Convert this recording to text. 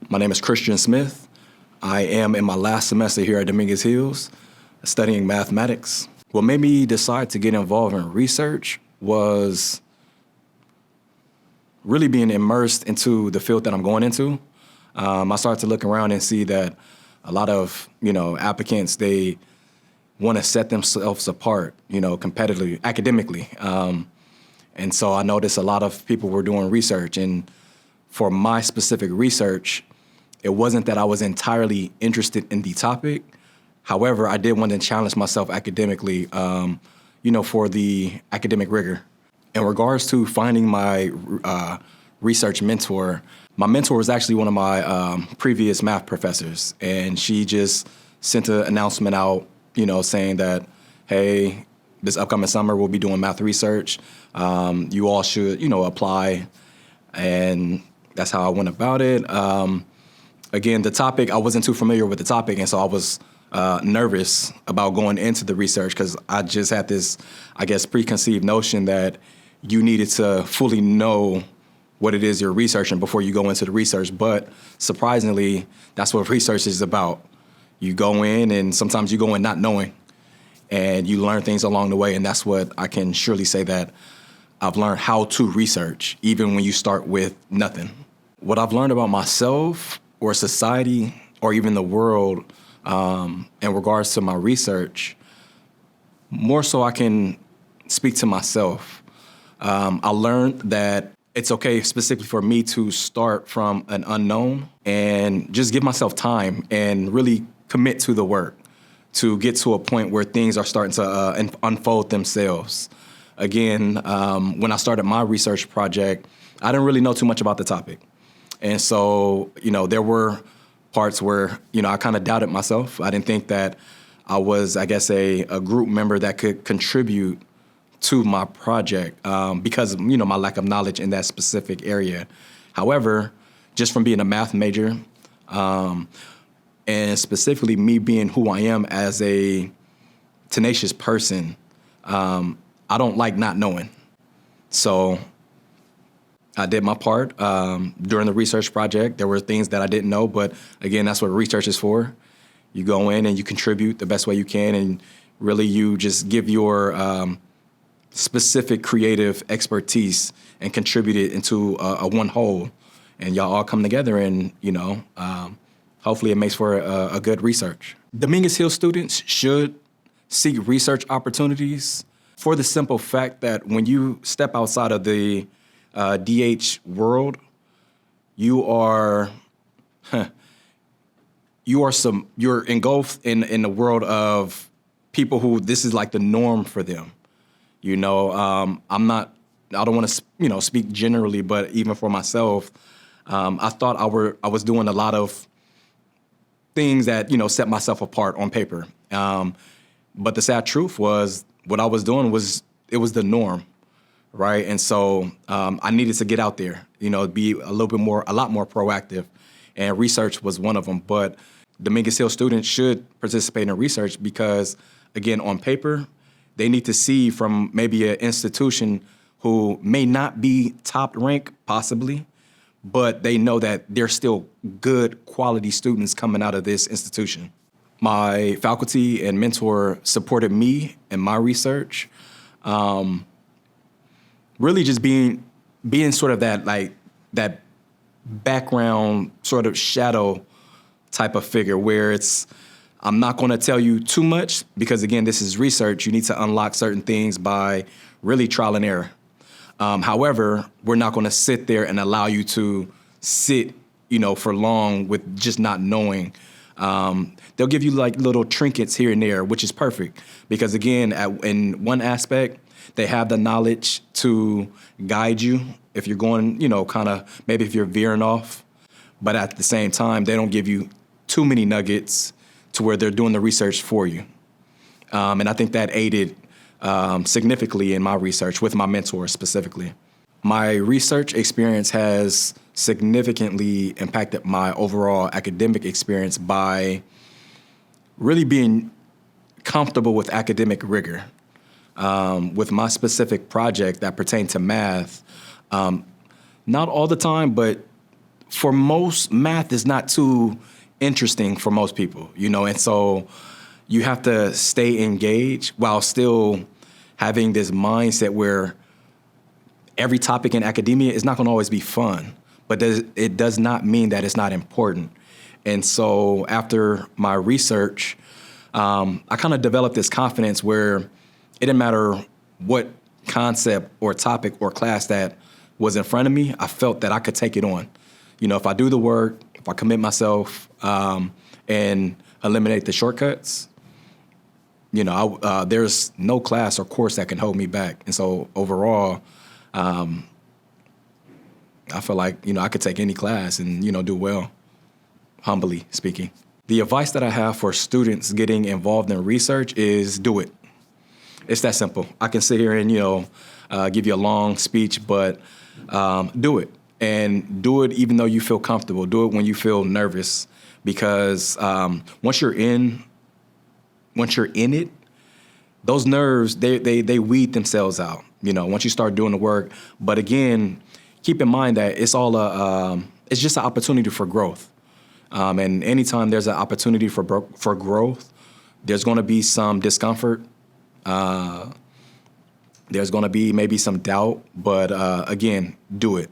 My name is Christian Smith. I am in my last semester here at Dominguez Hills, studying mathematics. What made me decide to get involved in research was really being immersed into the field that I'm going into. I started to look around and see that a lot of, applicants, they want to set themselves apart, competitively, academically. And so I noticed a lot of people were doing research. And for my specific research, it wasn't that I was entirely interested in the topic. However, I did want to challenge myself academically, for the academic rigor. In regards to finding my research mentor, my mentor was actually one of my previous math professors, and she just sent an announcement out, saying that, hey, this upcoming summer we'll be doing math research. You all should, apply, and that's how I went about it. Again, the topic, I wasn't too familiar with the topic, and so I was nervous about going into the research because I just had this, preconceived notion that you needed to fully know what it is you're researching before you go into the research. But surprisingly, that's what research is about. You go in, and sometimes you go in not knowing, and you learn things along the way, and that's what I can surely say that I've learned how to research, even when you start with nothing. What I've learned about myself or society or even the world in regards to my research, more so I can speak to myself. I learned that it's okay specifically for me to start from an unknown and just give myself time and really commit to the work to get to a point where things are starting to unfold themselves. Again, when I started my research project, I didn't really know too much about the topic. And so, there were parts where, I kind of doubted myself. I didn't think that I was, a group member that could contribute to my project because of, my lack of knowledge in that specific area. However, just from being a math major and specifically me being who I am as a tenacious person, I don't like not knowing. So I did my part during the research project. There were things that I didn't know, but again, that's what research is for. You go in and you contribute the best way you can, and really you just give your specific creative expertise and contribute it into a one whole. And y'all all come together and, hopefully it makes for a good research. Dominguez Hill students should seek research opportunities for the simple fact that when you step outside of the DH world, you're engulfed in the world of people who this is like the norm for them. I don't want to speak generally, but even for myself, I thought I was doing a lot of things that set myself apart on paper. But the sad truth was what I was doing was the norm. Right. And so I needed to get out there, be a lot more proactive. And research was one of them. But Dominguez Hill students should participate in research because, again, on paper, they need to see from maybe an institution who may not be top rank, possibly, but they know that there's still good quality students coming out of this institution. My faculty and mentor supported me in my research. Really just being sort of that background sort of shadow type of figure where I'm not going to tell you too much because, again, this is research. You need to unlock certain things by really trial and error. However, we're not going to sit there and allow you to sit, for long with just not knowing. They'll give you like little trinkets here and there, which is perfect because, again, in one aspect, they have the knowledge to guide you if you're going, maybe if you're veering off. But at the same time, they don't give you too many nuggets to where they're doing the research for you. And I think that aided significantly in my research with my mentor specifically. My research experience has significantly impacted my overall academic experience by really being comfortable with academic rigor. With my specific project that pertained to math, not all the time, but for most, math is not too interesting for most people, and so you have to stay engaged while still having this mindset where every topic in academia is not going to always be fun, but it does not mean that it's not important. And so after my research, I kind of developed this confidence where it didn't matter what concept or topic or class that was in front of me, I felt that I could take it on. If I do the work, if I commit myself and eliminate the shortcuts, there's no class or course that can hold me back. And so overall, I feel like, I could take any class and, do well, humbly speaking. The advice that I have for students getting involved in research is do it. It's that simple. I can sit here and, give you a long speech, but do it. And do it even though you feel comfortable. Do it when you feel nervous, because once you're in it, those nerves, they weed themselves out, once you start doing the work. But again, keep in mind that it's all it's just an opportunity for growth. And anytime there's an opportunity for growth, there's going to be some discomfort. There's going to be maybe some doubt, but again, do it.